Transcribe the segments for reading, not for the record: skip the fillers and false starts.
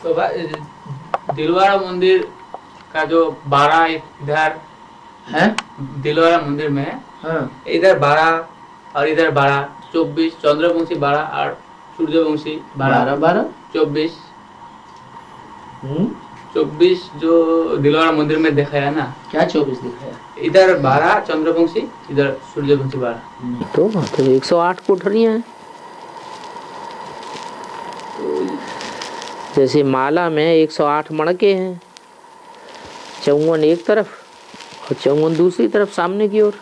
तो दिलवाड़ा मंदिर का जो बाड़ा इधर है, दिलवाड़ा मंदिर में हाँ, इधर बाड़ा और इधर बाड़ा 24 चंद्रवंशी बाड़ा और सूर्यवंशी बाड़ा 12 24 12। 24 जो दिलवाड़ा मंदिर में देखा है ना, क्या 24 दिखाया? इधर 12 चंद्रवंशी, इधर सूर्यवंशी बाड़ा। तो 108 कोठरियां हैं। जैसे माला में 108 मणके हैं, 54 एक तरफ और 54 दूसरी तरफ सामने की ओर।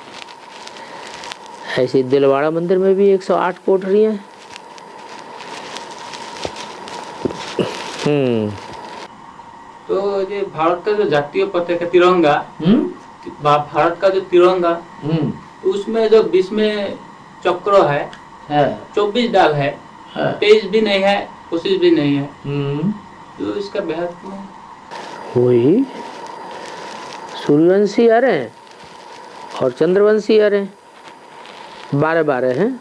ऐसे दिलवाड़ा मंदिर में भी 108 कोठरियां हैं। तो ये भारत का जो जातीय पताका तिरंगा, भारत का जो तिरंगा, उसमें जो बीच में चक्र है, 24 डाल है, 23 भी नहीं है, 25 भी नहीं है, तो इसका महत्व वही सूर्यवंशी आ रहे हैं और चंद्रवंशी आ रहे हैं, 12 हैं।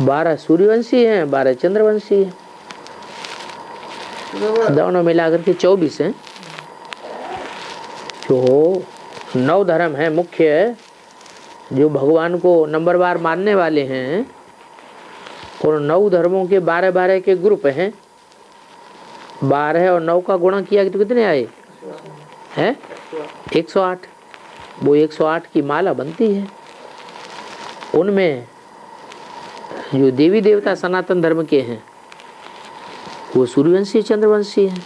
12 सूर्यवंशी हैं, 12 चंद्रवंशी हैं, दोनों मिलाकर के 24 हैं। जो 9 धर्म है मुख्य, जो भगवान को नंबरवार मानने वाले हैं, और 9 धर्मों के 12 के ग्रुप हैं। 12 और 9 का गुणा किया तो कितने आए हैं? 108। वो 108 की माला बनती है। उनमें जो देवी देवता सनातन धर्म के हैं वो सूर्यवंशी चंद्रवंशी हैं,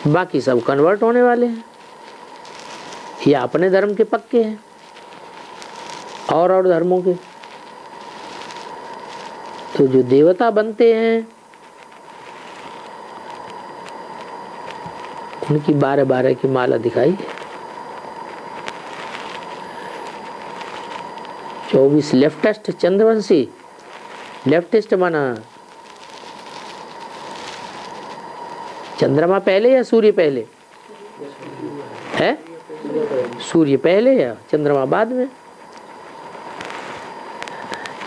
बाकी सब कन्वर्ट होने वाले हैं या अपने धर्म के पक्के हैं और धर्मों के। तो जो देवता बनते हैं उनकी 12 की माला दिखाई। 24 लेफ्टिस्ट चंद्रवंशी, लेफ्टिस्ट माना चंद्रमा पहले या सूर्य पहले है? सूर्य पहले या चंद्रमा बाद में।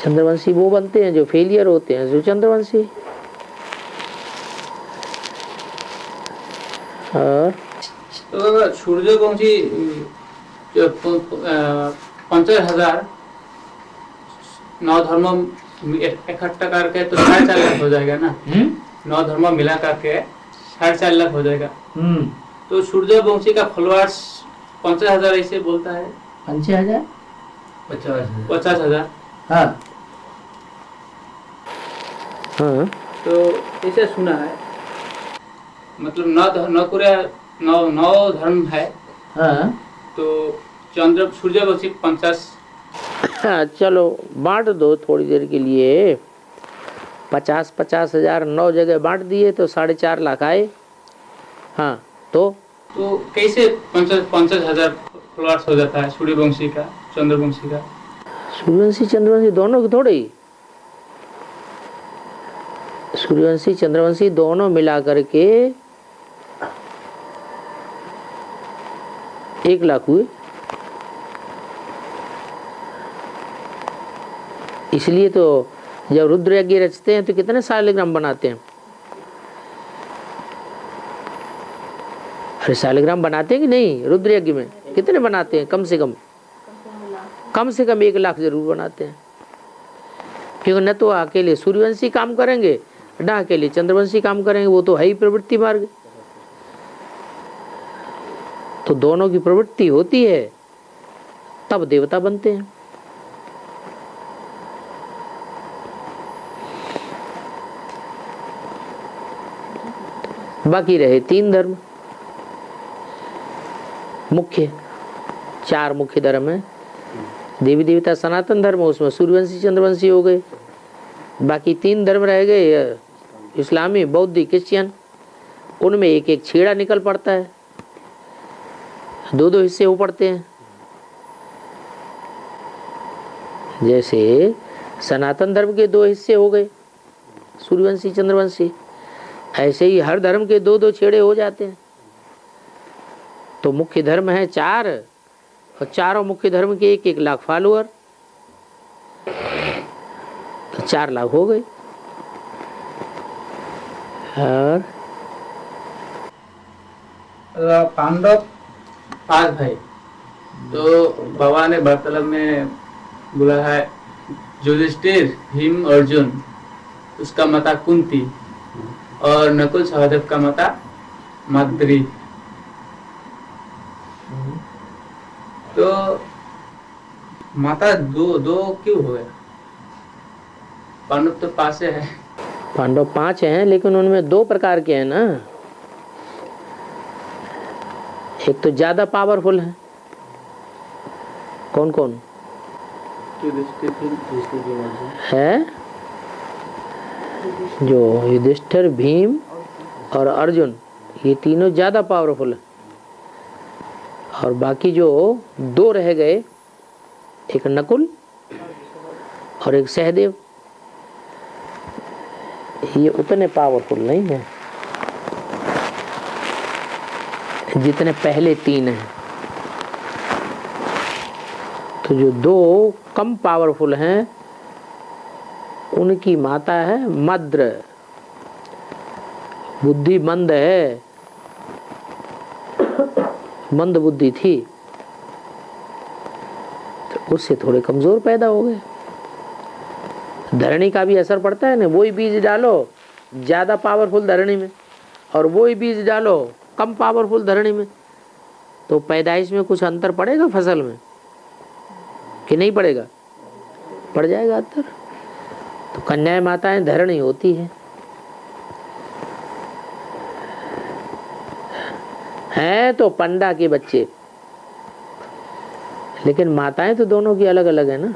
चंद्रवंशी वो बनते हैं जो फेलियर होते हैं, जो चंद्रवंशी। और तो सूर्यवंशी 50,000 9 धर्म इकट्ठा करके तो 4.5 लाख हो जाएगा ना। 9 धर्म मिला करके 4.5 लाख हो जाएगा। तो सूर्यवंशी का फॉलोअर्स 50,000 ऐसे बोलता है। 50,000 50,000। हाँ हाँ, तो ऐसे सुना है, मतलब 9 धर्म है। हाँ, तो सूर्यवंशी 50। चलो बांट दो थोड़ी देर के लिए। 50,000 9 जगह बांट दिए तो 4.5 लाख आए। हाँ, तो कैसे 50,000 फॉलोअर्स हो जाता है सूर्यवंशी का चंद्रवंशी का? सूर्यवंशी चंद्रवंशी दोनों के थोड़े ही, सूर्यवंशी चंद्रवंशी दोनों मिला करके 1 लाख हुए। इसलिए तो जब रुद्र यज्ञ रचते हैं तो कितने सालिग्राम बनाते हैं? अरे सालिग्राम बनाते हैं कि नहीं? रुद्र यज्ञ में कितने बनाते हैं? कम से कम 1 लाख जरूर बनाते हैं। क्योंकि न तो अकेले सूर्यवंशी काम करेंगे, न अकेले चंद्रवंशी काम करेंगे, वो तो है ही प्रवृत्ति मार्ग। तो दोनों की प्रवृत्ति होती है तब देवता बनते हैं। बाकी रहे 3 धर्म मुख्य, 4 मुख्य धर्म है। देवी देवता सनातन धर्म, उसमें सूर्यवंशी चंद्रवंशी हो गए। बाकी 3 धर्म रह गए, इस्लामी, बौद्ध, क्रिश्चियन। उनमें एक एक छेड़ा निकल पड़ता है, 2 हिस्से हो पड़ते हैं। जैसे सनातन धर्म के 2 हिस्से हो गए, सूर्यवंशी चंद्रवंशी, ऐसे ही हर धर्म के 2 छेड़े हो जाते हैं। तो मुख्य धर्म है 4 और चारों मुख्य धर्म के 1 लाख फॉलोअर, तो 4 लाख हो गए। और पांडव 5 भाई। तो बाबा ने वार्तालाप में बोला है युधिष्ठिर, भीम, अर्जुन, उसका माता कुंती, और नकुल सहदेव का माता माद्री। तो माता दो क्यों हो गया? पांडव तो 5 है। पांडव 5 हैं, लेकिन उनमें 2 प्रकार के हैं ना। एक तो ज्यादा पावरफुल है। कौन कौन है? जो युधिष्ठिर, भीम और अर्जुन, ये तीनों ज्यादा पावरफुल है। और बाकी जो 2 रह गए, एक नकुल और एक सहदेव, ये उतने पावरफुल नहीं है जितने पहले 3 हैं। तो जो 2 कम पावरफुल हैं, उनकी माता है मद्र, बुद्धि मंद है, मंद बुद्धि थी, तो उससे थोड़े कमजोर पैदा हो गए। धरणी का भी असर पड़ता है ना। वही बीज डालो ज्यादा पावरफुल धरणी में, और वही बीज डालो कम पावरफुल धरणी में, तो पैदाइश में कुछ अंतर पड़ेगा फसल में कि नहीं पड़ेगा? पड़ जाएगा अंतर। तो कन्याएं माताएं धरणी होती हैं तो पंडा के बच्चे, लेकिन माताएं तो दोनों की अलग अलग है ना।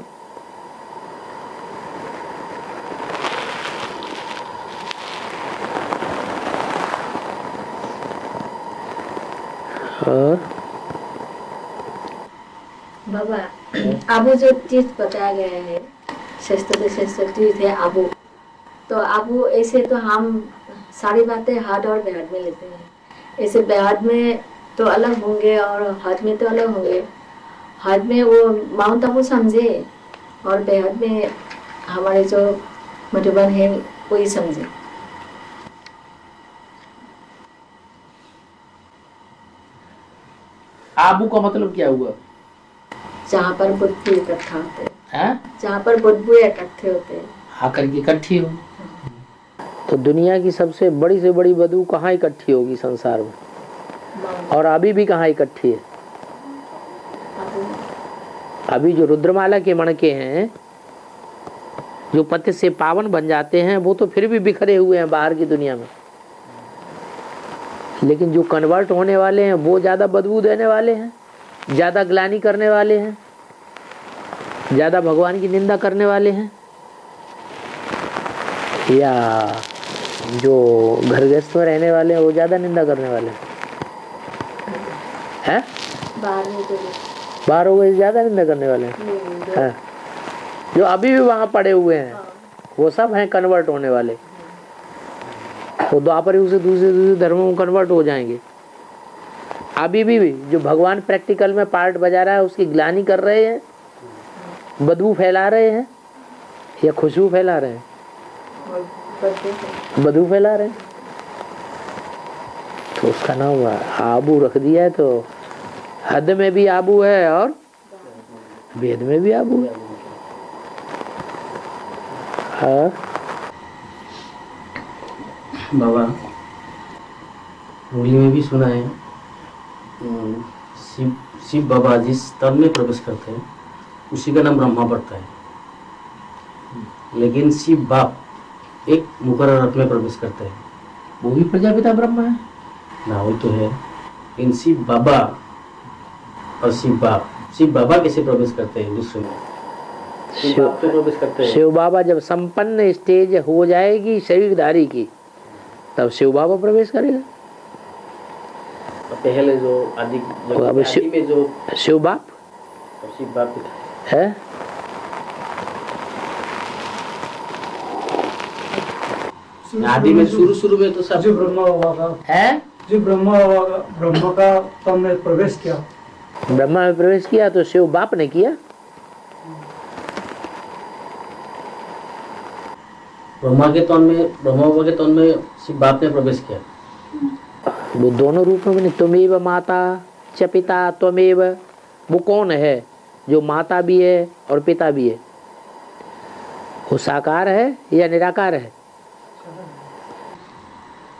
और बाबा, आबू जो चीज बताया गया है, श्रेष्ठ चीज है आबू। तो आबू ऐसे तो हम सारी बातें हाथ और बेहाथ में लेते हैं। ऐसे बेहाथ में तो अलग होंगे और हाथ में तो अलग होंगे। हाथ में वो माउंट आबू समझे और बेहाथ में हमारे जो मधुबन है वही समझे। आबू का मतलब क्या हुआ? जहाँ पर बुद्धू इकट्ठा होते हैं, जहाँ पर बुद्धू इकट्ठे होते हैं, आकर के इकट्ठी हो। तो दुनिया की सबसे बड़ी से बड़ी बदबू कहाँ इकट्ठी होगी संसार में? और अभी भी कहाँ इकट्ठी है? अभी जो रुद्रमाला के मणके हैं, जो पति से पावन बन जाते हैं, वो तो फिर भी बिखरे हुए हैं बाहर की दुनिया में। लेकिन जो कन्वर्ट होने वाले हैं वो ज्यादा बदबू देने वाले हैं, ज्यादा ग्लानि करने वाले हैं, ज्यादा भगवान की निंदा करने वाले हैं, या जो घर गृहस्थ में रहने वाले हैं वो ज्यादा निंदा करने वाले हैं? बाहर हो गए ज्यादा निंदा करने वाले हैं। जो अभी भी वहां पड़े हुए हैं वो सब हैं कन्वर्ट होने वाले। वो द्वापर युग से दूसरे धर्मों में कन्वर्ट हो जाएंगे। अभी भी जो भगवान प्रैक्टिकल में पार्ट बजा रहा है उसकी ग्लानि कर रहे हैं, बदबू फैला रहे हैं या खुशबू फैला रहे हैं? बदबू फैला रहे हैं। तो उसका नाम आबू रख दिया है। तो हद में भी आबू है और वेद में भी आबू है। हाँ बाबा, होली में भी सुना है शिव बाबा जिस तन में प्रवेश करते हैं उसी का नाम ब्रह्मा पड़ता है। लेकिन शिव बाप एक मुकर्रर अर्थ में प्रवेश करते हैं, वो भी प्रजापिता ब्रह्मा है ना। वो तो है, इन शिव बाबा और शिव बाबा कैसे प्रवेश करते हैं विश्व में? शिव बाप तो प्रवेश करते हैं। शिव बाबा जब संपन्न स्टेज हो जाएगी शरीरधारी की, तब शिव बाबा प्रवेश करेगा। पहले जो आदि में जो शिव बाप है, आदि में शुरू में तो सब जो ब्रह्मा बाबा का है, जो ब्रह्मा का तन में प्रवेश किया, ब्रह्मा में प्रवेश किया तो शिव बाप ने किया। ब्रह्मा बाबा के तन में शिव बाप ने प्रवेश किया। वो दोनों रूप में बने, त्वमेव माता च पिता त्वमेव। वो कौन है जो माता भी है और पिता भी है? वो साकार है या निराकार है?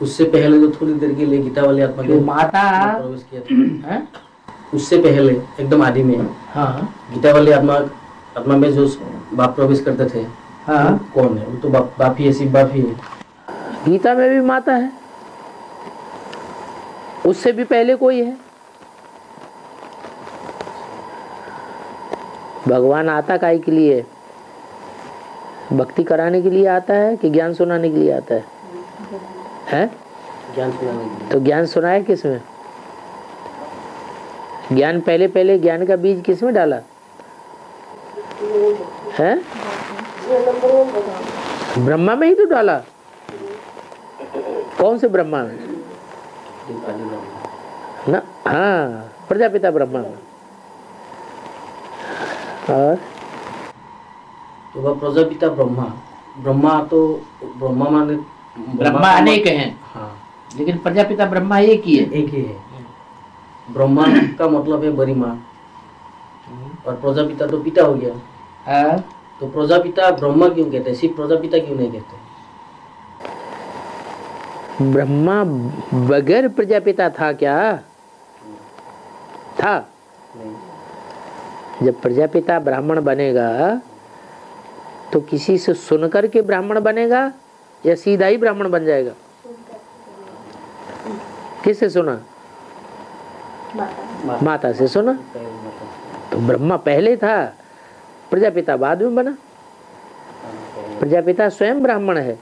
उससे पहले जो थोड़ी देर के लिए गीता वाली आत्मा के माता प्रवेश किया था, उससे पहले एकदम आदि में हाँ गीता वाली आत्मा में जो बाप प्रवेश करते थे, हाँ कौन है? वो तो बाप ही है, शिव बाप ही है। गीता में भी माता है, उससे भी पहले कोई है। भगवान आता काहे के लिए? भक्ति कराने के लिए आता है कि ज्ञान सुनाने के लिए आता है? हैं? ज्ञान सुनाने के लिए। तो ज्ञान सुनाया किसमें? ज्ञान पहले ज्ञान का बीज किसमें डाला है? ब्रह्मा में ही तो डाला। कौन से ब्रह्मा में? ना हाँ, प्रजापिता ब्रह्मा में। और तो वह प्रजापिता ब्रह्मा तो ब्रह्मा अनेक हैं। हाँ, लेकिन प्रजापिता ब्रह्मा एक ही है। एक ही है। ब्रह्मा का मतलब है बड़ी माँ, और प्रजापिता तो पिता हो गया। हाँ? तो प्रजापिता ब्रह्मा क्यों कहते हैं, सिर्फ प्रजापिता क्यों नहीं कहते? ब्रह्मा बगैर प्रजापिता था क्या? था। नहीं। जब प्रजापिता ब्राह्मण बनेगा तो किसी से सुनकर के ब्राह्मण बनेगा या सीधा ही ब्राह्मण बन जाएगा? किससे सुना? माता से सुना। तो ब्रह्मा पहले था, प्रजापिता बाद में बना। प्रजापिता स्वयं ब्राह्मण है।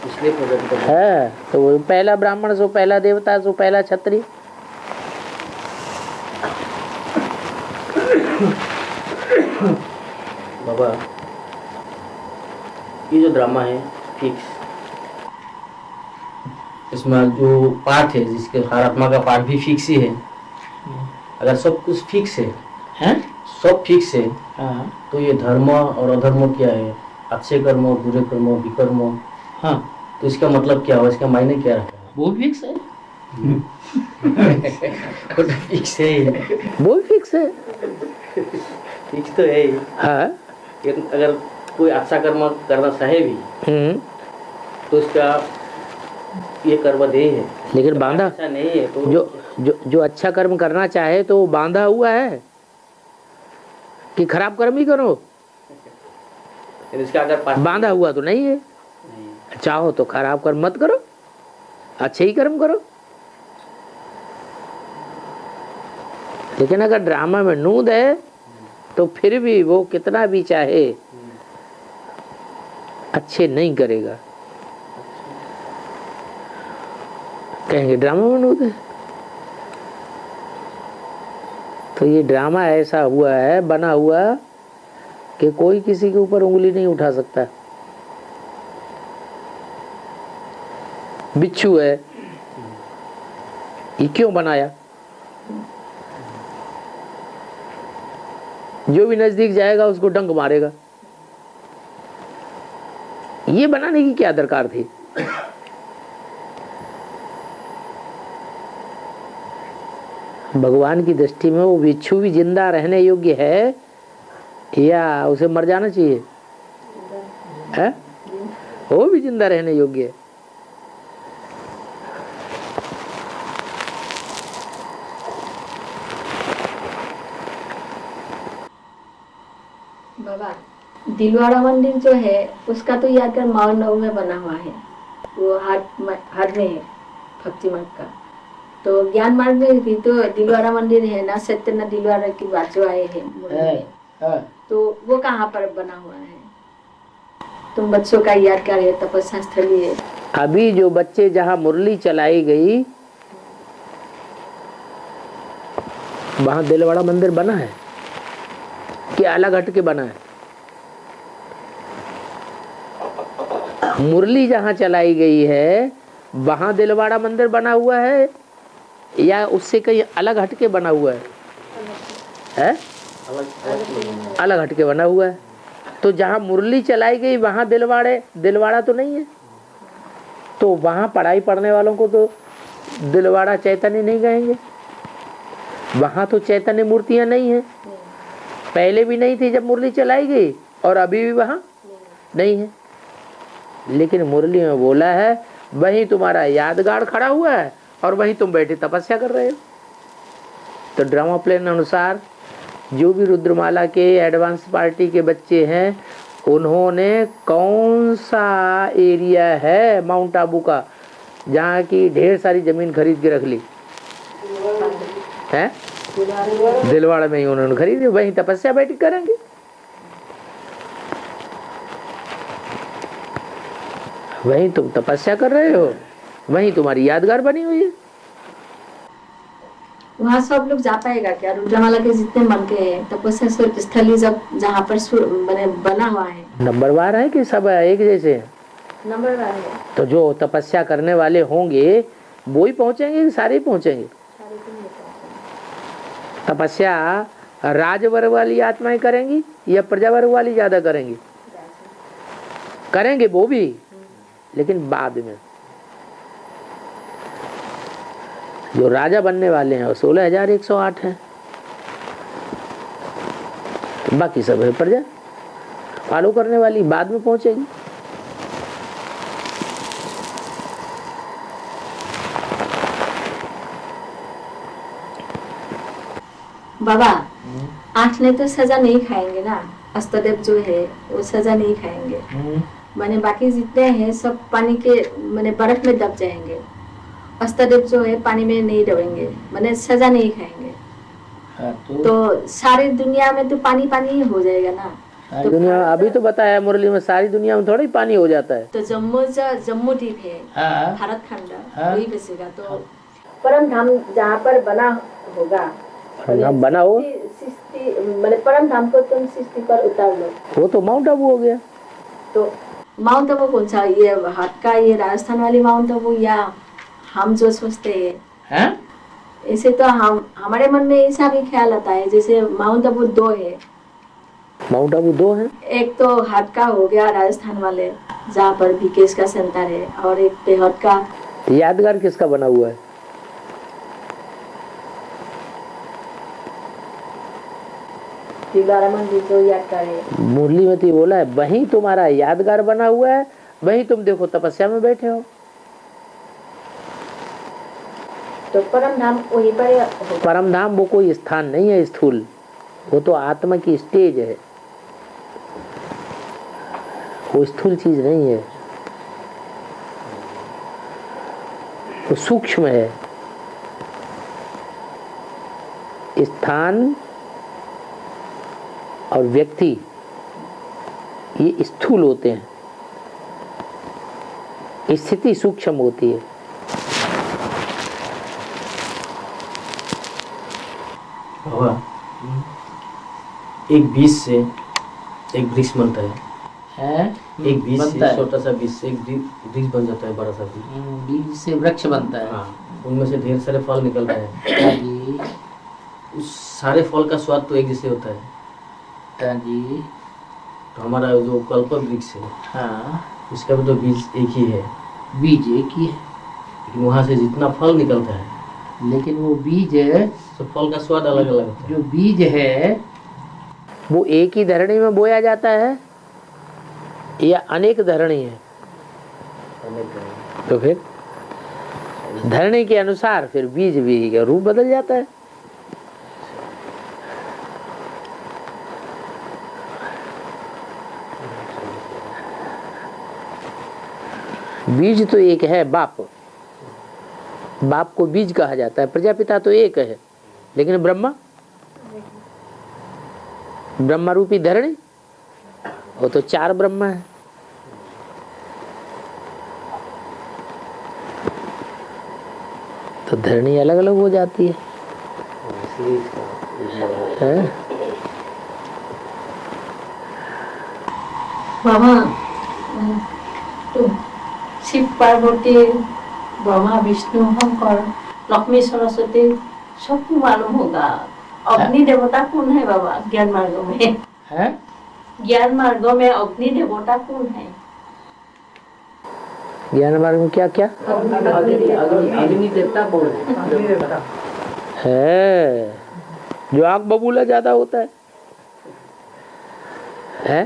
इसलिए प्रजापिता है तो वो पहला ब्राह्मण, सो पहला देवता, सो पहला क्षत्रिय। बाबा, ये जो ड्रामा है फिक्स, इसमें जो पार्ट है, जिसके हर आत्मा का पार्ट भी फिक्स ही है। अगर सब कुछ फिक्स है, सब फिक्स है, तो ये धर्म और अधर्म क्या है, अच्छे कर्म, बुरे कर्म, विकर्म, हाँ, तो इसका मतलब क्या हुआ, इसका मायने क्या रखा है? वो फिक्स है। फिक्स है ही। वो फिक्स है। फिक्स तो है ही। हाँ। लेकिन अगर कोई अच्छा कर्म करना चाहे भी, तो इसका ये कर्म देह है। लेकिन बांधा ऐसा नहीं है तो जो अच्छा कर्म करना चाहे तो वो बांधा हुआ है कि खराब कर्म ही करो। इसका अगर बांधा हुआ तो नहीं है। चाहो तो खराब कर्म मत करो, अच्छे ही कर्म करो। लेकिन अगर ड्रामा में नूद है तो फिर भी वो कितना भी चाहे अच्छे नहीं करेगा। कहेंगे ड्रामा में नूद है। तो ये ड्रामा ऐसा हुआ है, बना हुआ, कि कोई किसी के ऊपर उंगली नहीं उठा सकता। बिच्छू है, ये क्यों बनाया? जो भी नजदीक जाएगा उसको डंक मारेगा। ये बनाने की क्या दरकार थी? भगवान की दृष्टि में वो बिच्छू भी जिंदा रहने योग्य है या उसे मर जाना चाहिए? है? वो भी जिंदा रहने योग्य है। बाबा, दिलवाड़ा मंदिर जो है उसका तो यादगार माउंट में बना हुआ है, वो हाट में है, भक्ति मार्ग का। तो ज्ञान मार्ग में भी तो दिलवाड़ा मंदिर है ना, सत्यनारायण दिलवाड़ा की बाजू आए हैं। तो वो कहाँ पर बना हुआ है? तुम बच्चों का यादगार है, तपस्या स्थली है। अभी जो बच्चे जहाँ मुरली चलाई गई वहाँ दिलवाड़ा मंदिर बना है कि अलग हट के बना है? मुरली जहाँ चलाई गई है वहाँ दिलवाड़ा मंदिर बना हुआ है या उससे कहीं अलग हट के बना हुआ है? अलग हट के बना हुआ है। तो जहाँ मुरली चलाई गई वहाँ दिलवाड़ा तो नहीं है, तो वहाँ पढ़ाई पढ़ने वालों को तो दिलवाड़ा चैतन्य नहीं कहेंगे। वहाँ तो चैतन्य मूर्तियाँ नहीं है, पहले भी नहीं थी जब मुरली चलाई गई और अभी भी वहाँ नहीं है। लेकिन मुरली में बोला है वहीं तुम्हारा यादगार खड़ा हुआ है और वहीं तुम बैठे तपस्या कर रहे हो। तो ड्रामा प्लान अनुसार जो भी रुद्रमाला के एडवांस पार्टी के बच्चे हैं, उन्होंने कौन सा एरिया है माउंट आबू का जहाँ की ढेर सारी जमीन खरीद के रख ली है, दिलवाड़ा में ही उन्होंने खरीदी, वहीं तपस्या बैठ करेंगे। वहीं तुम तपस्या कर रहे हो, वहीं तुम्हारी यादगार बनी हुई है। वहाँ सब लोग जा पाएगा क्या? रुद्रमाला के जितने मन के हैं तपस्या स्थली जब जहाँ पर बना हुआ है, नंबरवार है कि सब एक जैसे हैं? नंबरवार है। तो जो तपस्या करने वाले होंगे वो ही पहुंचेंगे कि सारे ही पहुंचेंगे? तपस्या राजवर्ग वाली आत्माएं करेंगी या प्रजावर्ग वाली ज्यादा करेंगी? करेंगे वो भी, लेकिन बाद में। जो राजा बनने वाले हैं वो 16,108 हैं, बाकी सब है प्रजा फॉलो करने वाली, बाद में पहुंचेगी। बाबा, आठ ने तो सजा नहीं खाएंगे ना, अष्टदेव जो है वो सजा नहीं खाएंगे, माने बाकी जितने हैं सब पानी के माने बर्फ में दब जाएंगे। अष्टदेव जो है पानी में नहीं डूबेंगे, माने सजा नहीं खाएंगे। तो सारी दुनिया में तो पानी पानी ही हो जाएगा ना। तो दुनिया अभी तो बताया मुरली में सारी दुनिया में थोड़ा ही पानी हो जाता है। तो जम्मू द्वीप है, भारत खंड वही बसेगा। तो परम धाम जहाँ पर बना होगा, नाम बना हो, मैंने परम धाम को तुम सृष्टि पर उतार लो, वो तो माउंट आबू हो गया। तो माउंट आबू कौन सा, ये हाट का ये राजस्थान वाली माउंट आबू या हम जो सोचते हैं? ऐसे तो हमारे मन में ऐसा भी ख्याल आता है जैसे माउंट आबू दो है। माउंट आबू दो है, एक तो हाट का हो गया राजस्थान वाले जहाँ पर विकेश का सेंटर है, और एक पेहट का। यादगार किसका बना हुआ है? मुरली में तो बोला है वहीं तुम्हारा यादगार बना हुआ है, वहीं तुम देखो तपस्या में बैठे हो। तो परम धाम वहीं पर, परम धाम वो कोई स्थान नहीं है स्थूल, वो तो आत्मा की स्टेज है, वो स्थूल चीज नहीं है, वो सूक्ष्म है। स्थान और व्यक्ति ये स्थूल होते हैं, स्थिति सूक्ष्म होती है। एक बीज से एक वृक्ष बनता है, एक बीज से छोटा सा बीज से एक वृक्ष बन जाता है, बड़ा सा बीज से वृक्ष बनता है। हाँ, उनमें से ढेर सारे फल निकलते हैं। उस सारे फल का स्वाद तो एक जैसे होता है जी। तो हमारा जो कल्प वृक्ष है, हाँ, उसका भी तो बीज एक ही है, बीज एक ही है, लेकिन वहाँ से जितना फल निकलता है, लेकिन वो बीज तो फल का स्वाद अलग अलग होता है। जो बीज है वो एक ही धरणी में बोया जाता है या अनेक धरणी है? तो फिर धरणी के अनुसार फिर बीज भी का रूप बदल जाता है। बीज तो एक है, बाप को बीज कहा जाता है। प्रजापिता तो एक है, लेकिन ब्रह्मा रूपी धरणी वो तो 4 ब्रह्मा है। तो धरणी अलग अलग हो जाती है। बाबा, तो शिव पार्वती, ब्रह्मा विष्णु शंकर लक्ष्मी सरस्वती सबको मालूम होगा। अग्नि देवता कौन है बाबा ज्ञान मार्ग में? है ज्ञान मार्गों में अग्नि देवता कौन है? ज्ञान मार्ग में क्या क्या अग्नि देवता कौन है? जो आग बबूला ज्यादा होता है?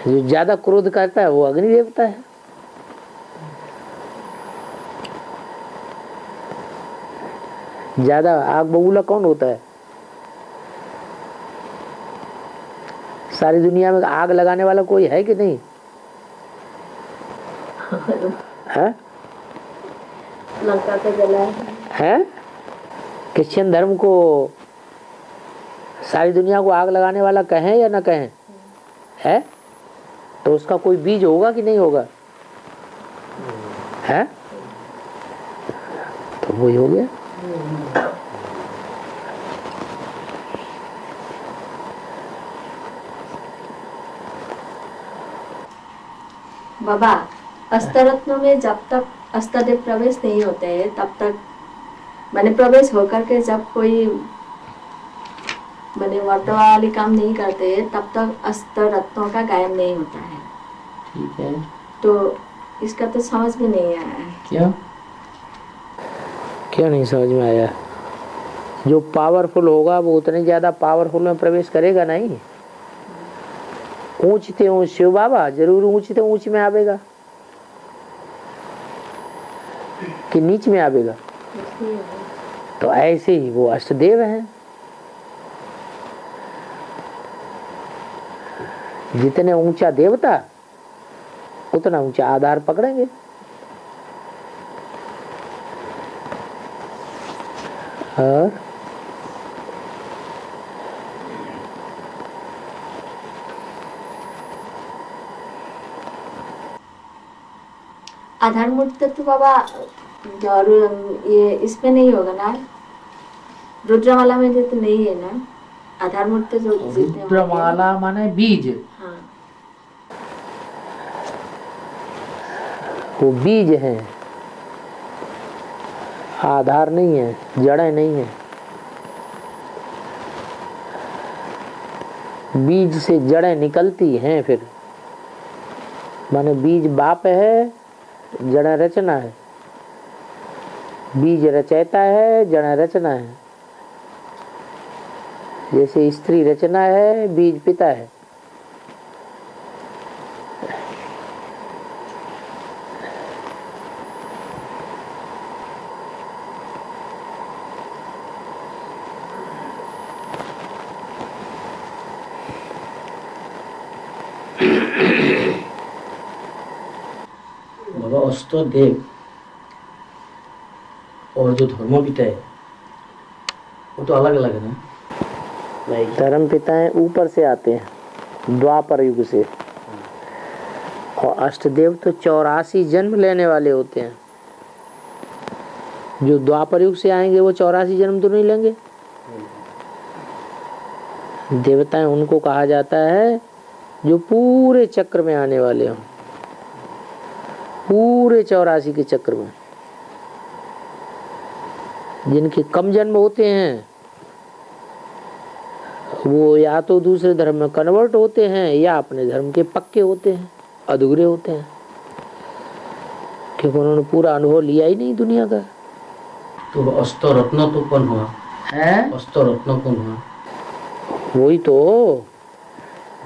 जो ज्यादा क्रोध करता है वो अग्नि देवता है। ज्यादा आग बबूला कौन होता है? सारी दुनिया में आग लगाने वाला कोई है कि नहीं है? लंका पे जला है? क्रिश्चियन धर्म को सारी दुनिया को आग लगाने वाला कहें या ना कहें, है? तो उसका कोई बीज होगा कि नहीं होगा? है? तो वही हो गया। बाबा, अष्टरत्नों में जब तक अष्टदेव प्रवेश नहीं होते हैं तब तक मैंने प्रवेश होकर के जब कोई मैंने वाली काम नहीं करते तब तक अष्टरत्नों का गायन नहीं होता है। ठीक है, तो इसका तो समझ में नहीं आया है। क्यों नहीं समझ में आया? जो पावरफुल होगा वो उतने ज्यादा पावरफुल में प्रवेश करेगा नहीं। ऊंचते ऊंच शिव बाबा जरूर ऊंचते ऊंच में आवेगा कि नीच में आवेगा? तो ऐसे ही वो अष्टदेव हैं। जितने ऊंचा देवता उतना ऊंचा आधार पकड़ेंगे। और आधार मूर्ति तो बाबा और ये इसमें नहीं होगा ना, रुद्रमाला में तो नहीं है ना आधार मूर्ति जो रुद्रमाला माने बीज। हाँ, वो बीज है, आधार नहीं है, जड़ें नहीं है। बीज से जड़ें निकलती हैं फिर, माने बीज बाप है, जड़ें रचना है। बीज रचयिता है, जड़ें रचना है। जैसे स्त्री रचना है, बीज पिता है। बाबा अष्टदेव और जो धर्म पिता है वो तो अलग अलग है ना? धर्म पिताएं ऊपर से आते हैं, द्वापर युग से, और अष्टदेव तो 84 जन्म लेने वाले होते हैं। जो द्वापर युग से आएंगे वो 84 जन्म तो नहीं लेंगे। देवताएं उनको कहा जाता है जो पूरे चक्र में आने वाले हों, पूरे 84 के चक्र में। जिनके कम जन्म होते हैं वो या तो दूसरे धर्म में कन्वर्ट होते हैं या अपने धर्म के पक्के होते हैं, अधूरे होते हैं, क्योंकि उन्होंने पूरा अनुभव लिया ही नहीं दुनिया का। तो अष्टरत्न तो कौन हुआ है? अष्टरत्न कौन हुआ? वही तो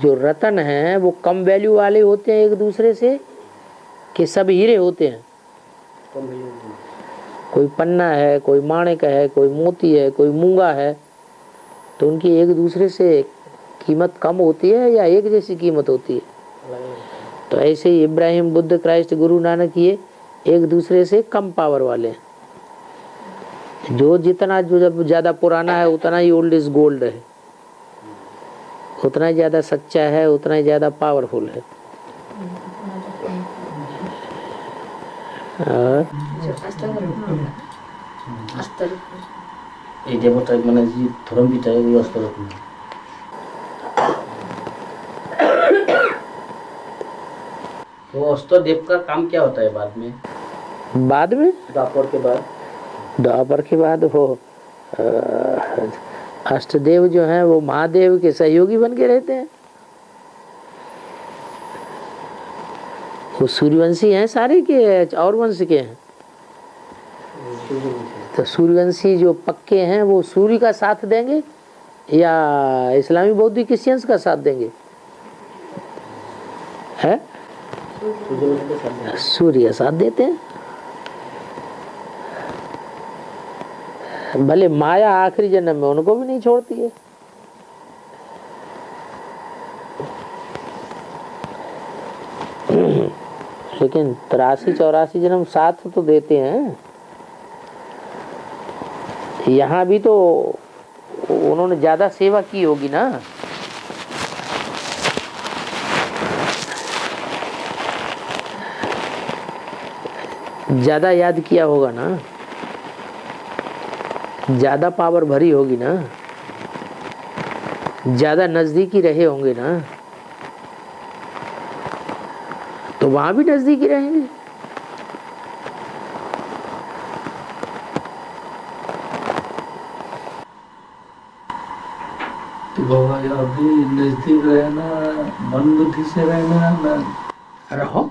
जो रतन है वो कम वैल्यू वाले होते हैं एक दूसरे से, कि सब हीरे होते हैं। कोई पन्ना है, कोई माणिक है, कोई मोती है, कोई मूंगा है, तो उनकी एक दूसरे से कीमत कम होती है या एक जैसी कीमत होती है? तो ऐसे ही इब्राहिम, बुद्ध, क्राइस्ट, गुरु नानक ये एक दूसरे से कम पावर वाले हैं। जो जितना जो जब ज्यादा पुराना है उतना ही ओल्ड इज गोल्ड है, उतना ही ज्यादा सच्चा है, उतना ही ज्यादा पावरफुल है। ये देवता माने जी धर्म पिता है वो अष्टरत्न। तो अष्टदेव का काम क्या होता है बाद में? बाद में द्वापर के बाद? द्वापर के बाद वो अष्टदेव जो हैं वो महादेव के सहयोगी बन के रहते हैं। वो सूर्यवंशी हैं सारे के और वंश के हैं। तो सूर्यवंशी जो पक्के हैं वो सूर्य का साथ देंगे या इस्लामी बौद्ध क्रिश्चियंस का साथ देंगे? है सूर्य का साथ देते हैं। भले माया आखिरी जन्म में उनको भी नहीं छोड़ती है। लेकिन 83-84 जन्म साथ तो देते हैं। यहाँ भी तो उन्होंने ज्यादा सेवा की होगी ना। ज्यादा याद किया होगा ना, ज्यादा पावर भरी होगी ना, ज्यादा नजदीकी रहे होंगे ना, तो वहां भी नजदीकी रहेंगे। तो बाबा अभी नजदीक रहना, मन बुद्धि से रहना ना रहो।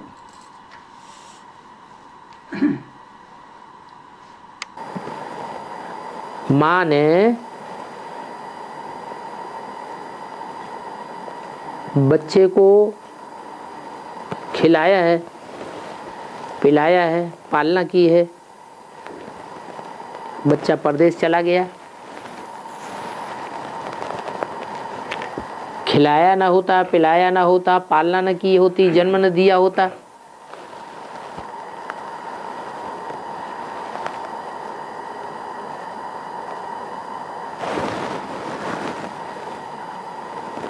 माँ ने बच्चे को खिलाया है, पिलाया है, पालना की है। बच्चा परदेश चला गया, खिलाया ना होता, पिलाया ना होता, पालना न की होती, जन्म न दिया होता,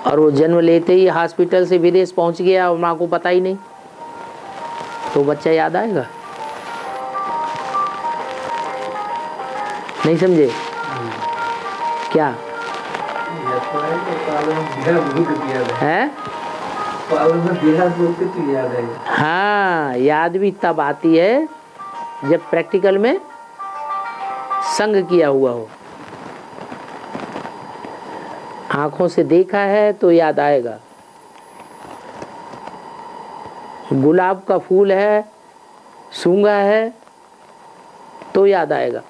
और वो जन्म लेते ही हॉस्पिटल से विदेश पहुंच गया और माँ को पता ही नहीं, तो बच्चा याद आएगा? नहीं समझे क्या है? हाँ, याद भी तब आती है जब प्रैक्टिकल में संग किया हुआ हो। आंखों से देखा है तो याद आएगा। गुलाब का फूल है, सूंघा है तो याद आएगा।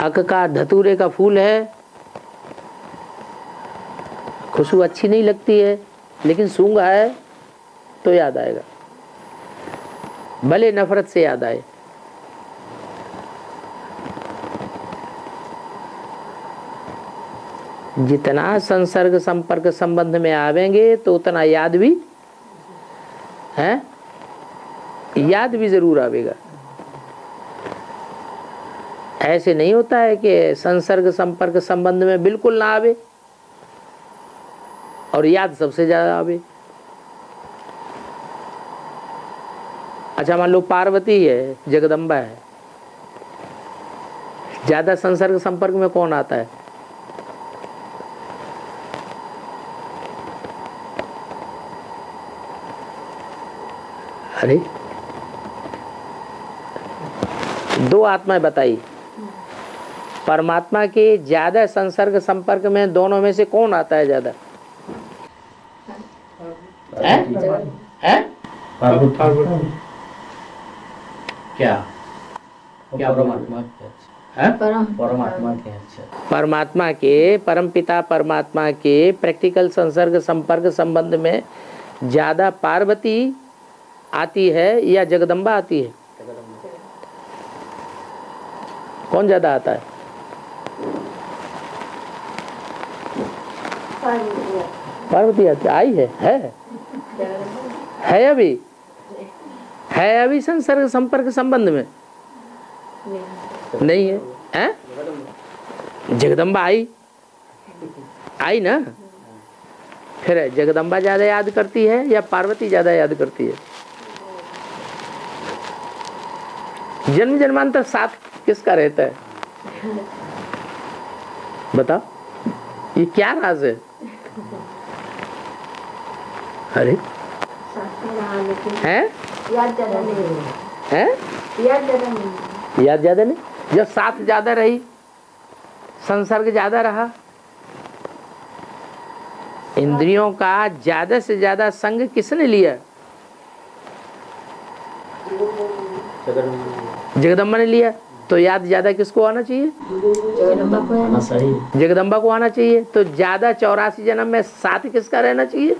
अक का धतूरे का फूल है, खुशबू अच्छी नहीं लगती है लेकिन सूंघा है तो याद आएगा, भले नफरत से याद आए। जितना संसर्ग संपर्क संबंध में आवेंगे तो उतना याद भी है, याद भी जरूर आवेगा। ऐसे नहीं होता है कि संसर्ग संपर्क संबंध में बिल्कुल ना आवे और याद सबसे ज्यादा आवे। अच्छा मान लो पार्वती है, जगदम्बा है, ज्यादा संसर्ग संपर्क में कौन आता है? अरे दो आत्माएं बताई, परमात्मा के ज्यादा संसर्ग संपर्क में दोनों में से कौन आता है ज्यादा? क्या क्या परमात्मा के परमात्मा के परमपिता परमात्मा के प्रैक्टिकल संसर्ग संपर्क संबंध में ज्यादा पार्वती आती है या जगदम्बा आती है? कौन ज्यादा आता है? पार्वती आती आई है अभी संसर्ग संपर्क संबंध में नहीं है, हैं? जगदम्बा आई ना। फिर जगदम्बा ज्यादा याद करती है या पार्वती ज्यादा याद करती है? जन्म जन्मांतर साथ किसका रहता है? बताओ, ये क्या राज है? अरे है हैं? याद ज्यादा नहीं। याद ज्यादा नहीं, जब साथ ज्यादा रही, संसर्ग ज्यादा रहा, इंद्रियों का ज्यादा से ज्यादा संग किसने लिया? जगदम्बा ने लिया। तो याद ज्यादा किसको आना चाहिए? जगदम्बा को आना चाहिए। तो ज्यादा 84 जन्म में साथ किसका रहना चाहिए?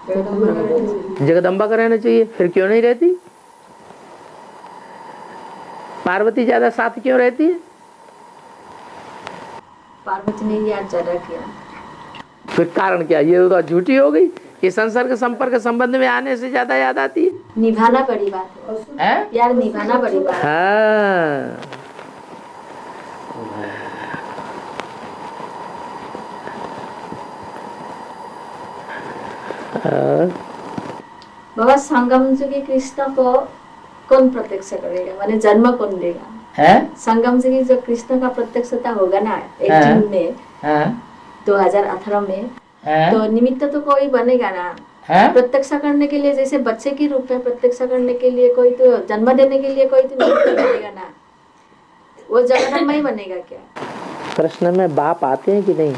जगदम्बा का रहना चाहिए। फिर क्यों नहीं रहती? पार्वती ज्यादा साथ क्यों रहती है? पार्वती ने याद ज्यादा किया। फिर कारण क्या? ये तो झूठी हो गई कि संसर्ग संपर्क संबंध में आने से ज्यादा याद आती है। निभाना बड़ी बात है यार, निभाना बड़ी बात है। हाँ, बाबा संगम युगी कृष्ण को कौन प्रत्यक्ष करेगा, माने जन्म कौन देगा? संगम युगी जो कृष्ण का प्रत्यक्षता होगा ना 18 में 2018 में, तो निमित्त तो कोई बनेगा ना प्रत्यक्ष करने के लिए। जैसे बच्चे के रूप में प्रत्यक्ष करने के लिए कोई तो, जन्म देने के लिए कोई तो निमित्त बनेगा ना, वो जगदम्बा ही बनेगा क्या? प्रश्न में बाप आते हैं कि नहीं?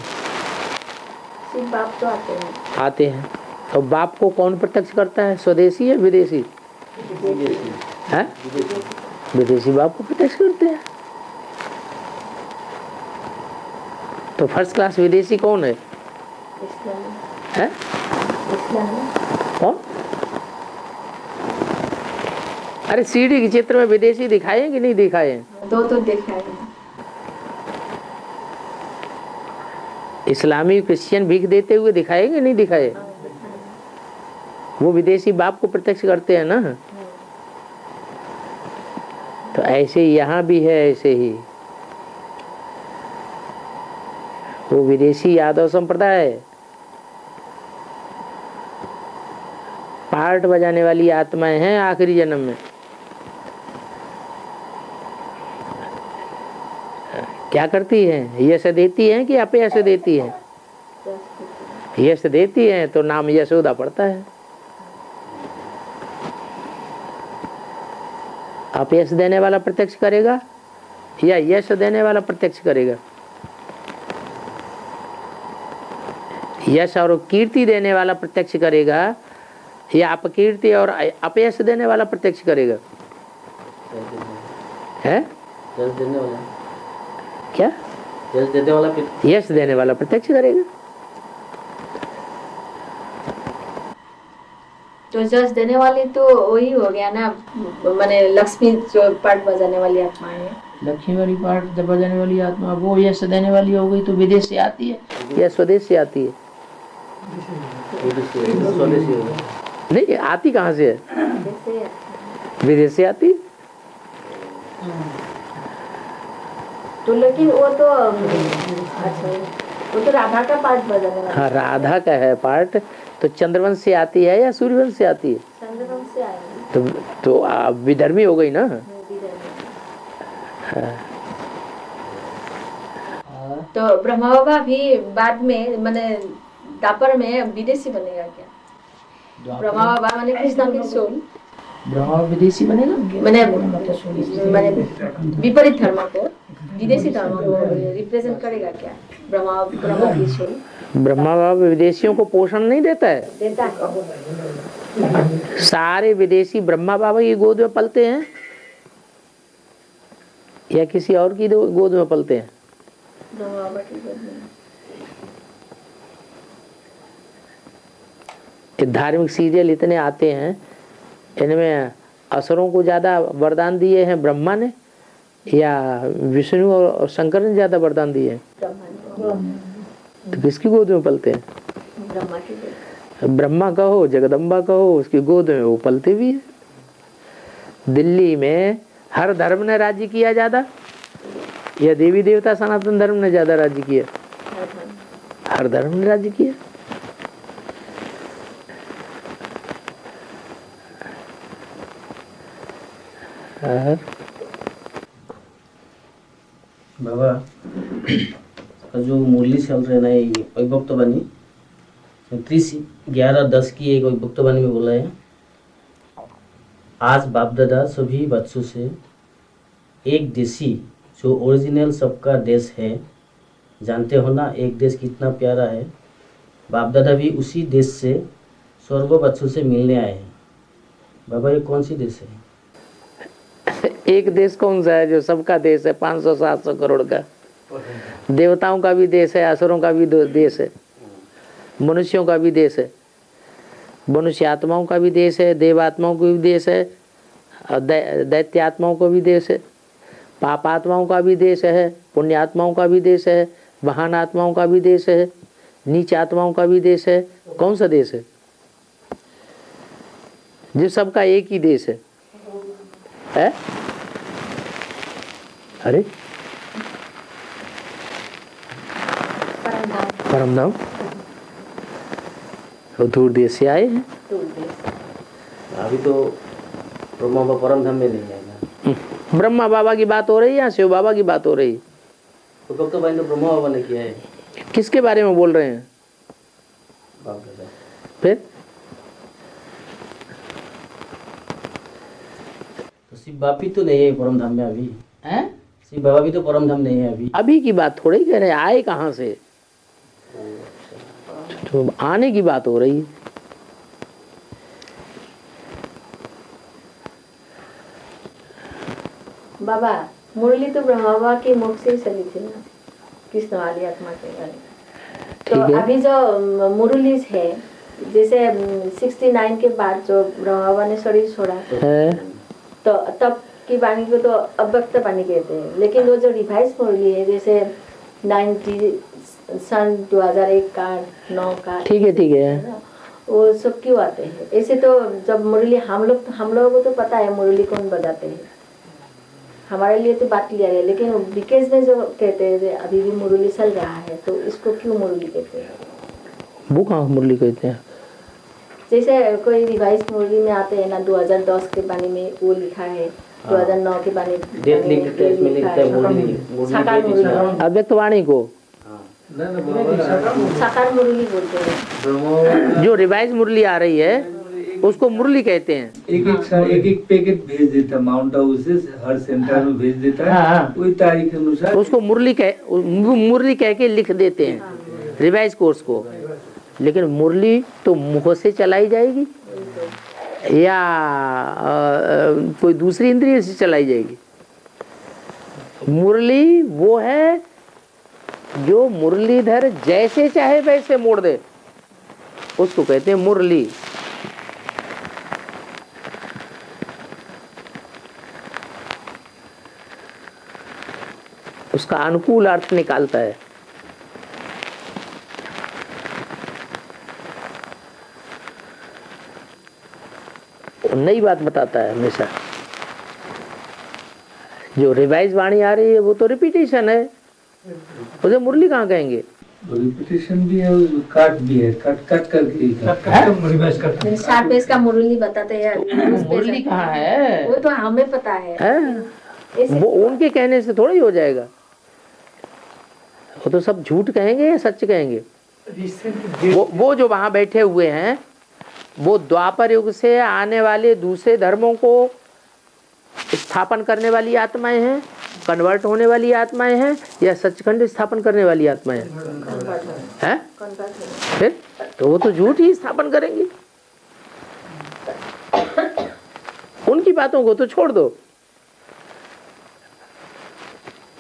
सिर्फ बाप तो आते हैं। आते हैं। तो बाप को कौन प्रत्यक्ष करता है? स्वदेशी या विदेशी? है विदेशी बाप को प्रत्यक्ष करते हैं। तो फर्स्ट क्लास विदेशी कौन है? है कौन? अरे सीढ़ी के चित्र में विदेशी दिखाए कि नहीं दिखाए? दो तो दिखाए। इस्लामी क्रिश्चियन भीख देते हुए दिखाए कि नहीं दिखाए? वो विदेशी बाप को प्रत्यक्ष करते हैं ना। तो ऐसे यहाँ भी है, ऐसे ही वो विदेशी यादव संप्रदाय पार्ट बजाने वाली आत्माएं हैं आखिरी जन्म में। क्या करती है? यश देती है कि अपयश देती है? यश देती है तो नाम यशोदा पड़ता है। अपयश देने वाला प्रत्यक्ष करेगा या यश देने वाला प्रत्यक्ष करेगा? यश और कीर्ति देने वाला प्रत्यक्ष करेगा या अपकीर्ति और अपयश देने वाला प्रत्यक्ष करेगा? है यश देने वाला। क्या? यश देने वाला। यश देने वाला प्रत्यक्ष करेगा। तो जस देने वाली तो वही हो गया ना, माने लक्ष्मी जो पार्ट बजाने वाली आत्मा है। लक्ष्मी वाली पार्ट जब बजाने वाली आत्मा वो यश देने वाली हो गई तो विदेश से आती है या स्वदेश से आती है? नहीं, आती कहाँ से है? विदेश से आती। तो लेकिन वो तो अच्छा, वो तो राधा का पार्ट बजाने वाला। हाँ, राधा का है पार्ट। तो चंद्रवंश से आती है या सूर्यवंश से आती है? चंद्रवंश से आएगी। तो विधर्मी हो गई ना। हाँ। तो ब्रह्मा बाबा भी बाद में माने दापर में विदेशी बनेगा क्या? ब्रह्मा बाबा माने कृष्ण के सोल ब्रह्मा विदेशी बनेगा? माने विपरीत धर्म को, विदेशी धर्म को रिप्रेजेंट करेगा क्या? ब्रह्मा की सोल। ब्रह्मा बाबा विदेशियों को पोषण नहीं देता है? देता है। सारे विदेशी ब्रह्मा बाबा की गोद में पलते हैं या किसी और की गोद में पलते हैं? ब्रह्मा बाबा की गोद में। धार्मिक सीरियल इतने आते हैं, इनमें असुरों को ज्यादा वरदान दिए हैं ब्रह्मा ने या विष्णु और शंकर ने ज्यादा वरदान दिए हैं? तो किसकी गोद में पलते हैं? ब्रह्मा की गोद। ब्रह्मा कहो, जगदम्बा कहो, उसकी गोद में वो पलते भी है। दिल्ली में हर धर्म ने राज्य किया ज्यादा या देवी देवता सनातन धर्म ने ज्यादा राज्य किया? हर धर्म ने राज्य किया। बाबा जो मुरली चल रहे ना, ये वैभक्त बानी 29/11/10 की एक वैभक्त बानी में बोला है आज बाप दादा सभी बच्चों से एक देशी जो ओरिजिनल सबका देश है, जानते हो ना एक देश कितना प्यारा है। बाप दादा भी उसी देश से स्वर्ग बच्चों से मिलने आए हैं। बाबा ये कौन सी देश है? एक देश कौन सा है जो सबका देश है? 500-700 करोड़ का। देवताओं का भी देश है, असुरों का भी देश है, मनुष्यों का भी देश है, मनुष्य आत्माओं का भी देश है, देव आत्माओं का भी देश है, दैत्य आत्माओं का भी देश है, पाप आत्माओं का भी देश है, पुण्य आत्माओं का भी देश है, महान आत्माओं का भी देश है, नीच आत्माओं का भी देश है। कौन सा देश है? जो सबका एक ही देश है? अरे परम धाम वो दूर देश से आए हैं। अभी तो ब्रह्मा बाबा परम धाम में नहीं आएगा। ब्रह्मा बाबा की बात हो रही है या शिव बाबा की बात हो रही है? तो कब तो भाई तो ब्रह्मा बाबा ने किया है। किसके बारे में बोल रहे हैं? बाप दादा। फिर तो शिव बाबा भी तो नहीं है परम धाम में अभी। हैं? शिव बाबा भी तो परम धाम नहीं है अभी। अभी की बात थोड़ी कह रहे हैं, आए कहाँ से? तो आने की बात हो रही है। बाबा मुरली तो ब्रह्मा बाबा के मुख से ही चली थी ना, कृष्ण वाली आत्मा के बारे में। तो अभी जो मुरली है, जैसे 69 के बाद जो ब्रह्मा बाबा ने शरीर छोड़ा तो तब की वाणी को तो अव्यक्त वाणी कहते हैं, लेकिन वो जो रिवाइज मुरली है जैसे 2001 का 9 का, ठीक है, वो सब क्यों आते हैं? ऐसे तो जब मुरली हम लोगों को तो पता है मुरली कौन बजाते हैं, हमारे लिए तो बात क्लियर है, लेकिन विकेश में जो कहते हैं अभी भी मुरली चल रहा है, तो इसको क्यों मुरली कहते हैं? वो कहाँ मुरली कहते हैं? जैसे कोई रिवाइज मुरली में आते हैं ना, 2010 के बानी में वो लिखा है, 2009 के बानी साकार मुरली, अव्यक्त वाणी को साकार मुरली बोलते हैं। जो रिवाइज मुरली आ रही है उसको मुरली कहते हैं। एक पैकेट भेज देता है माउंट आबू से, हर सेंटर में भेज देता है, वही तारीख के अनुसार उसको मुरली कह के लिख देते हैं रिवाइज कोर्स को। लेकिन मुरली तो मुंह से चलाई जाएगी या कोई दूसरी इंद्रिय से चलाई जाएगी? मुरली वो है जो मुरलीधर जैसे चाहे वैसे मोड़ दे, उसको कहते हैं मुरली। उसका अनुकूल अर्थ निकालता है। नई बात बताता है हमेशा। जो रिवाइज वाणी आ रही है वो तो रिपीटेशन है, उसे मुरली कहाँ कहेंगे? रिपीटेशन भी है, काट भी है, कट करके रिवाइज करते हैं। 60 पेज का मुरली बताते हैं। मुरली कहाँ है? वो तो हमें पता है। वो उनके कहने से थोड़ा ही हो जाएगा। वो तो सब झूठ कहेंगे या सच कहेंगे? वो जो वहां बैठे हुए हैं वो द्वापर युग से आने वाले दूसरे धर्मों को स्थापन करने वाली आत्माएं हैं, कन्वर्ट होने वाली आत्माएं हैं, या सचखंड स्थापन करने वाली आत्माएं हैं? फिर तो वो तो झूठ ही स्थापन करेंगे। उनकी बातों को तो छोड़ दो।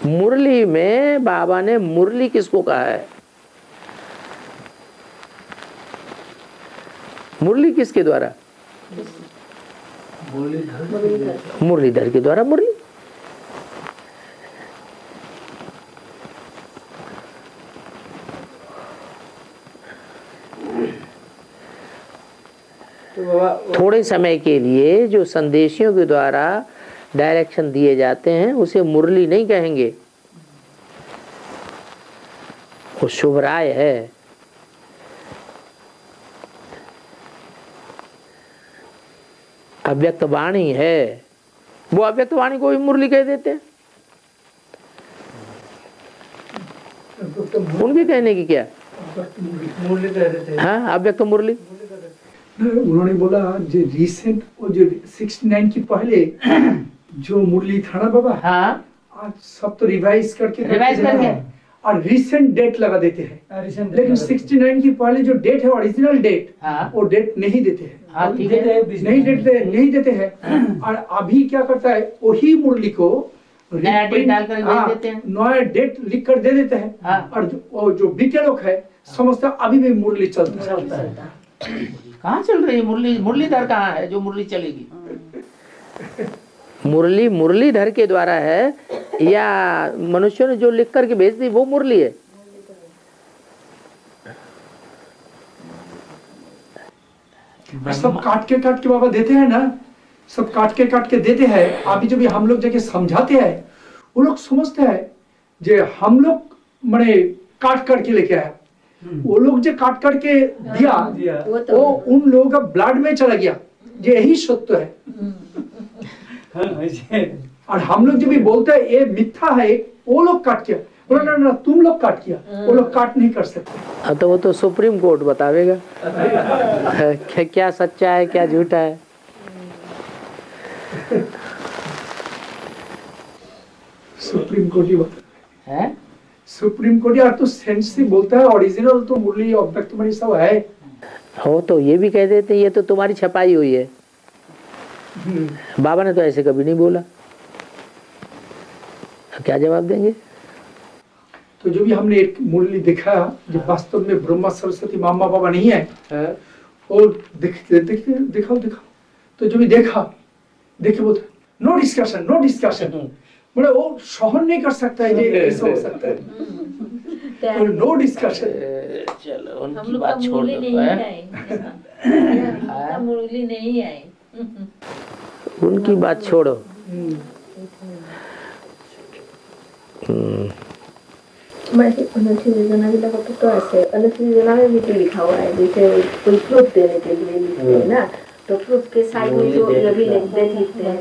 मुरली में बाबा ने मुरली किसको कहा है? मुरली किसके द्वारा? मुरलीधर के द्वारा मुरली। थोड़े समय के लिए जो संदेशियों के द्वारा डायरेक्शन दिए जाते हैं उसे मुरली नहीं कहेंगे, वो शुभ राय है। अव्यक्त वाणी है, वो अव्यक्त वाणी को भी मुरली कह देते हैं। उनके कहने की क्या? हाँ, अव्यक्त मुरली। उन्होंने बोला जो रिसेंट वो जो 69 की पहले जो मुरली था ना बाबा, हाँ आज सब तो रिवाइज करके और रिसेंट डेट लगा देते हैं, लेकिन 69 की पहले जो डेट है ओरिजिनल डेट, वो डेट नहीं देते हैं। हाँ ठीक है, नहीं देते हैं। और अभी क्या करता है, वही मुरली को नया डेट डालकर दे देते हैं, नया डेट लिख कर दे देते हैं। हाँ। और जो बीते लोग है समझता अभी भी मुरली चलता है। कहाँ चल रही है मुरली? मुरलीधर कहाँ है जो मुरली चलेगी? मुरली मुरलीधर के द्वारा है या मनुष्य ने जो लिख करके भेज दी वो मुरली है? सब काट के बाबा देते हैं ना, सब काट के देते हैं। अभी जब हम लोग जाके समझाते हैं, वो लोग समझते हैं जे हम लोग मने काट के लेके आए, वो लोग जो काट के दिया वो उन लोगों का ब्लड में चला गया, ये यही सत्य है। और हम लोग जब भी बोलते हैं ये मिथ्या है, वो लोग काट किया, बोला ना तुम लोग काट किया, वो लोग काट नहीं कर सकते। तो वो तो सुप्रीम कोर्ट बतावेगा क्या सच्चा है क्या झूठा है। सुप्रीम कोर्ट ही बता है, सुप्रीम कोर्ट यार तो सेंस से बोलता है, ओरिजिनल तो मुरली अव्यक्तमणि सब है। हो तो ये भी कह देते ये तो तुम्हारी छपाई हुई है। बाबा ने तो ऐसे कभी नहीं बोला, क्या जवाब देंगे? तो जो भी हमने एक मुरली देखा जो वास्तव में ब्रह्मा सरस्वती मामा बाबा नहीं है, और दिखाओ तो जो भी देखे बोलते नो डिस्कशन मतलब वो सहन नहीं कर सकता है ये ऐसा हो सकता है, नो डिस्कशन। चलो उनकी बात छोड़ दो, मुरली नहीं आई, उनकी बात छोड़ो। अनुच्छेद योजना भी लगा तो ऐसे अनुच्छेद योजना में भी तो लिखा हुआ है, जैसे कोई प्रूफ देने के लिए लिखते हैं ना, तो प्रूफ के साइड में जो ये भी लिखते हैं।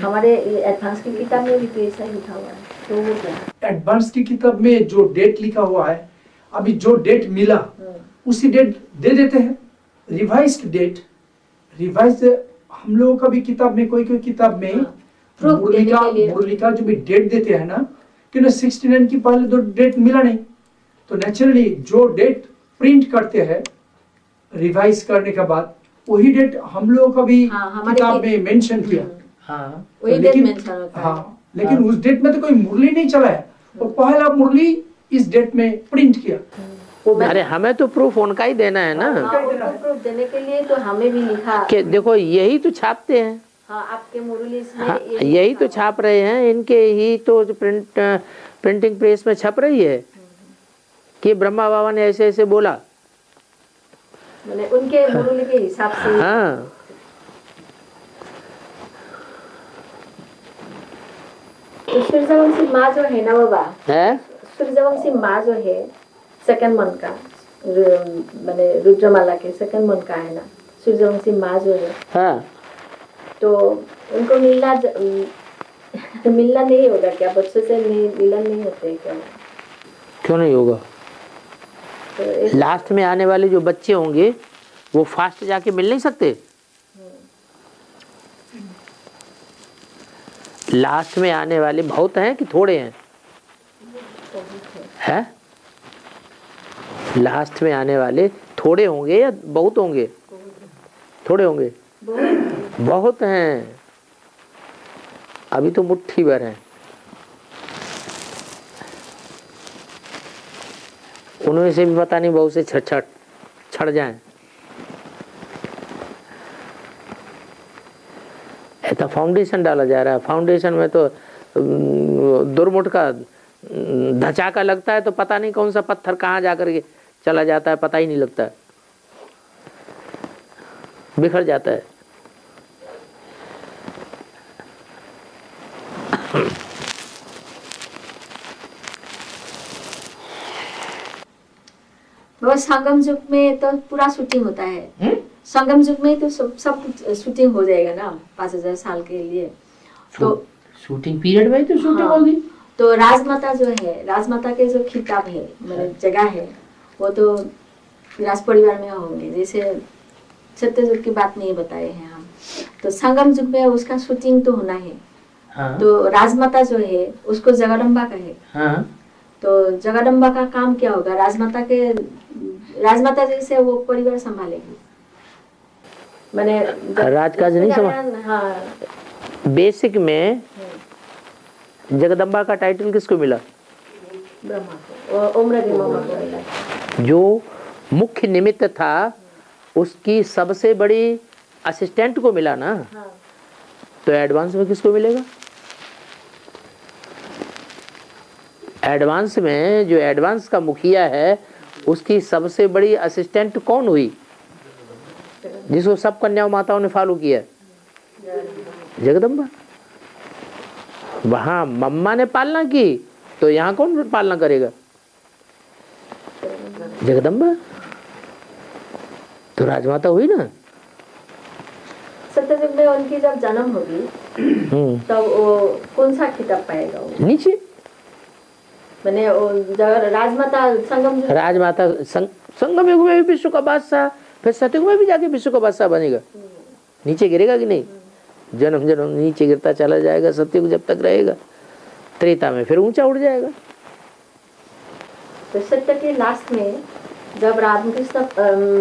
हमारे एडवांस की किताब में भी तो ऐसा लिखा हुआ है। तो वो क्या एडवांस की किताब में जो डेट लिखा हुआ है, अभी जो डेट मिला उसी डेट दे देते हैं। रिवाइज्ड डेट, रिवाइज हम लोगों का भी किताब में कोई किताब में मुरली का जो भी डेट देते हैं ना, कि 69 की पहले तो डेट मिला नहीं, तो नेचुरली जो डेट प्रिंट करते हैं रिवाइज करने के बाद वही डेट हम लोगों का भी किताब में मेंशन किया। हाँ, वही डेट मेंशन होता है। लेकिन उस डेट में तो कोई मुरली नहीं चला है, और पहला मुरली इस डेट में प्रिंट किया। अरे हमें तो प्रूफ उनका ही देना है ना। प्रूफ देने के लिए तो हमें भी लिखा कि देखो यही तो छापते हैं। हाँ, आपके मुरली में हाँ, यही तो छाप रहे हैं, इनके ही तो प्रिंटिंग प्रेस में छप रही है कि ब्रह्मा बाबा ने ऐसे ऐसे बोला, उनके मुरली के हिसाब से। हाँ, तो सूर्यवंशी माँ जो है ना बाबा, है सूर्यवंशी माँ जो है सेकंड मन का, मैंने रुद्रमाला के सेकंड मन का है ना सूर्यवंशी माँ जो है। हाँ, तो उनको मिलना नहीं होगा क्या? बच्चों से मिलन नहीं होते क्या? क्यों नहीं होगा? तो लास्ट में आने वाले जो बच्चे होंगे वो फास्ट जाके मिल नहीं सकते। लास्ट में आने वाले बहुत हैं कि थोड़े हैं? है लास्ट में आने वाले थोड़े होंगे या बहुत होंगे? थोड़े होंगे, बहुत हैं। अभी तो मुट्ठी भर हैं। उनमें से भी पता नहीं बहुत से छड़ जाएं। ऐसा फाउंडेशन डाला जा रहा है। फाउंडेशन में तो दुर्मुठ का धचाका लगता है तो पता नहीं कौन सा पत्थर कहाँ जाकर के चला जाता है, पता ही नहीं लगता है, बिखर जाता है। संगम युग में तो पूरा शूटिंग होता है। संगम युग में तो सब शूटिंग हो जाएगा ना 5000 साल के लिए। तो शूटिंग पीरियड में तो शूटिंग होगी। तो राजमाता जो है, राजमाता के जो खिताब है, मतलब जगह है, वो तो राज परिवार में होंगे। जैसे सत्ययुग की बात नहीं बताए हैं हम। तो संगम युग में उसका शूटिंग तो होना है। हाँ। तो राजमाता जो है उसको जगदम्बा कहे। हाँ। तो जगदम्बा का काम क्या होगा? राजमाता जी से वो परिवार संभालेगी, मैंने राजकाज नहीं संभाल। हाँ। बेसिक में जगदम्बा का टाइटल किसको मिला? ब्रह्मा को, उम्र की मामा को मिला। जो मुख्य निमित्त था उसकी सबसे बड़ी असिस्टेंट को मिला ना। हाँ। तो एडवांस में किसको मिलेगा? एडवांस में जो एडवांस का मुखिया है उसकी सबसे बड़ी असिस्टेंट कौन हुई, जिसको सब कन्या माताओं ने फॉलो किया? जगदम्बा। वहां मम्मा ने पालना की तो यहाँ कौन पालना करेगा? जगदम्बा। तो राजमाता हुई ना। सत्ययुग में उनकी जब जन्म होगी तब वो कौन सा खिताब पाएगा? वो नीचे मैंने राजमाता संगम युग में भी विश्व का बादशाह, फिर सतयुग में भी जाके विश्व का बादशाह बनेगा। नीचे गिरेगा कि नहीं? जन्म जन्म नीचे गिरता चला जाएगा, सतयुग जब तक रहेगा। त्रेता में फिर ऊंचा उड़ जाएगा। तो सत्य के लास्ट में जब रामकृष्ण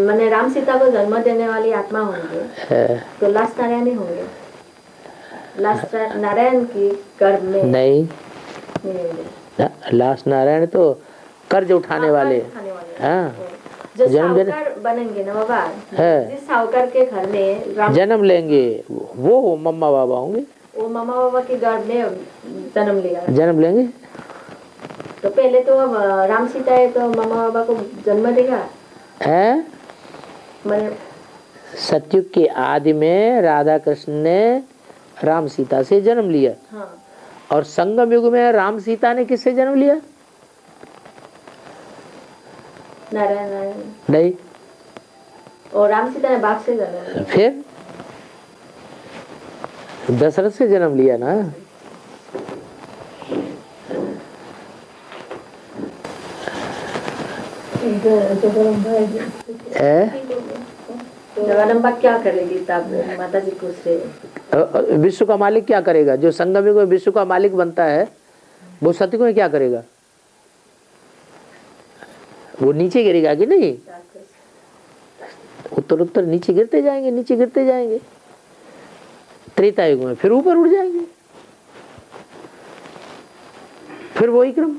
मैंने राम सीता को जन्म देने वाली आत्मा होंगे तो लास्ट नारायण ही होंगे। लास्ट नारायण की गर्भ में नहीं, लास्ट नारायण तो कर्ज उठाने वाले। हाँ, जो साहूकार बनेंगे ना बाबा, जिस साहूकार के घर में जन्म लेंगे वो मम्मा बाबा होंगे। वो मम्मा बाबा के गर्भ में जन्म लेंगे। तो पहले तो राम सीता है तो मम्मा बाबा को जन्म देगा है। मैंने सतयुग के आदि में राधा कृष्ण ने राम सीता से जन्म लिया। हाँ। और संगम युग में राम सीता ने किससे जन्म लिया? नारायण नहीं। और राम सीता ने बाप से जन्म लिया। फिर दशरथ से जन्म लिया ना। जगदम्बा क्या करेगी तब? माता जी को विश्व का मालिक क्या करेगा? जो संगम युग में विश्व का मालिक बनता है वो सतयुग में क्या करेगा? वो नीचे गिरेगा कि नहीं? उत्तर उत्तर नीचे गिरते जाएंगे, नीचे गिरते जाएंगे। त्रेता युग में फिर ऊपर उड़ जाएंगे। फिर वही क्रम।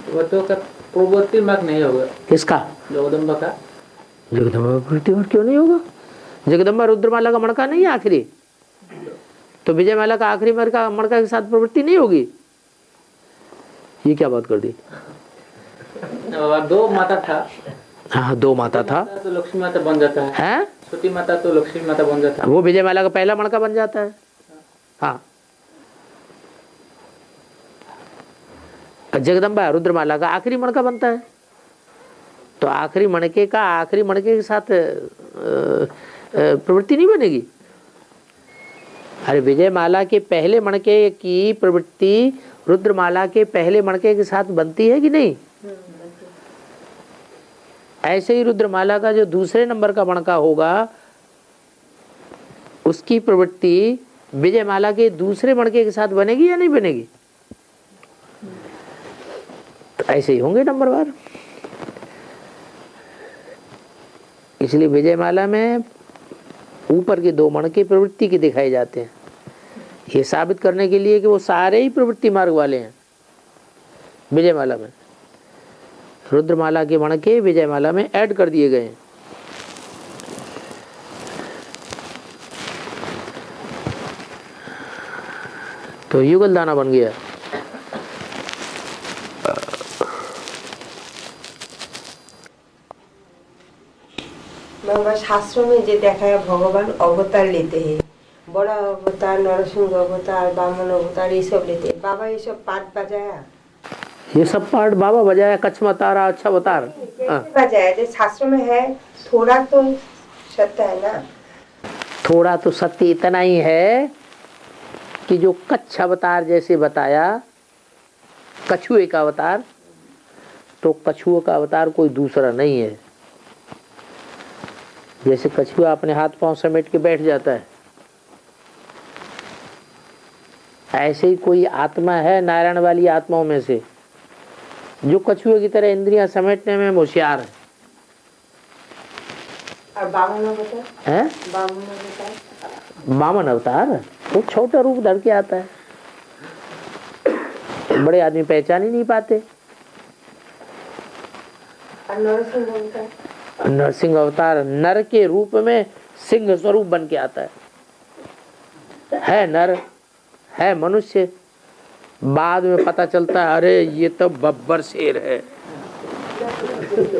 वो तो का प्रवृत्ति मार्ग नहीं होगा। किसका? जगदम्बा का। जगदम्बा प्रवृत्ति मार्ग क्यों नहीं होगा? जगदम्बा रुद्रमाला का मणका नहीं है आखिरी? तो विजयमाला का आखिरी मणका के साथ प्रवृत्ति नहीं होगी? ये क्या बात कर दी? दो माता था। हाँ, दो माता था तो लक्ष्मी माता बन जाता है। छोटी माता तो लक्ष्मी माता बन जाता है। वो विजयमाला का पहला मणका बन जाता है। हाँ, जगदम्बा रुद्रमाला का आखिरी मणका बनता है। तो आखिरी मणके का आखिरी मणके के साथ प्रवृत्ति नहीं बनेगी। अरे विजयमाला के पहले मणके की प्रवृत्ति रुद्रमाला के पहले मणके के साथ बनती है कि नहीं? ऐसे ही रुद्रमाला का जो दूसरे नंबर का मणका होगा उसकी प्रवृत्ति विजयमाला के दूसरे मणके के साथ बनेगी या नहीं बनेगी? तो ऐसे ही होंगे नंबरवार। इसलिए विजयमाला में ऊपर के दो मणके प्रवृत्ति के दिखाए जाते हैं, ये साबित करने के लिए कि वो सारे ही प्रवृत्ति मार्ग वाले हैं। विजयमाला में रुद्रमाला के मणके विजयमाला में ऐड कर दिए गए हैं। तो युगल दाना बन गया। बाबा शास्त्रों में जो देखा है भगवान अवतार लेते हैं, बड़ा अवतार, नरसिंह अवतार, वामन अवतार, ये सब लेते हैं। बाबा ये सब पाठ बजाया, ये सब पाठ बाबा बजाया। कछमतारा, अच्छा अवतार बजाया जो शास्त्रों में है। थोड़ा तो सत्य है ना? थोड़ा तो सत्य इतना ही है कि जो कच्छ अवतार जैसे बताया, कछुए का अवतार, तो कछुआ का अवतार कोई दूसरा नहीं है। जैसे कछुआ अपने हाथ पांव समेट के बैठ जाता है, ऐसे ही कोई आत्मा है नारायण वाली आत्माओं में से जो कछुए की तरह इंद्रियां समेटने में होशियार है। और बामन अवतार हैं? वामन अवतार वो छोटा रूप धर के आता है, बड़े आदमी पहचान ही नहीं पाते। और नरसिंह अवतार, नरसिंह अवतार नर के रूप में सिंह स्वरूप बन के आता है नर, है मनुष्य। बाद में पता चलता है अरे ये तो बब्बर शेर है,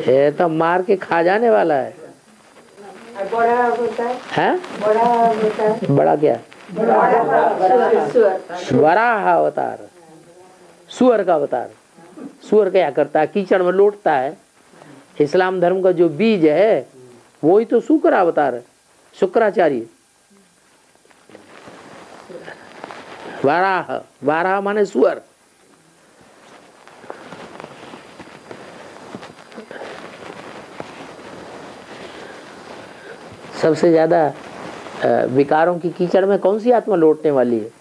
ये तो मार के खा जाने वाला है। और बड़ा अवतार हैं? बड़ा अवतार, बड़ा क्या? वराह अवतार, सुअर का अवतार। सुअर क्या करता है? कीचड़ में लौटता है। इस्लाम धर्म का जो बीज है वही तो शुक्र अवतार है, शुक्राचार्य। वाराह, वाराह माने सुअर। सबसे ज्यादा विकारों की कीचड़ में कौन सी आत्मा लौटने वाली है?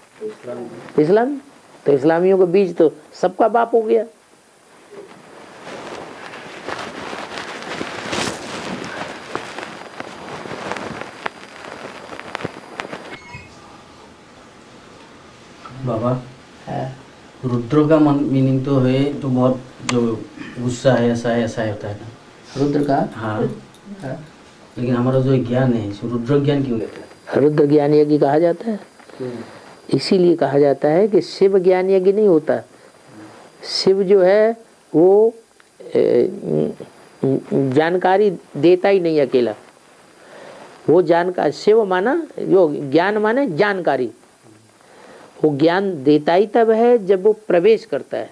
इस्लाम। तो इस्लामियों का बीज तो सबका बाप हो गया। बाबा रुद्र का मीनिंग तो है तो बहुत जो गुस्सा है ऐसा होता है ना रुद्र का? हाँ, लेकिन हमारा जो ज्ञान है इसको रुद्र ज्ञान क्यों कहते हैं? रुद्र ज्ञान यज्ञ कहा जाता है, इसीलिए कहा जाता है कि शिव ज्ञान यज्ञ नहीं होता। शिव जो है वो जानकारी देता ही नहीं अकेला, वो जानकारी। शिव माना जो ज्ञान माने जानकारी, वो ज्ञान देता ही तब है जब वो प्रवेश करता है।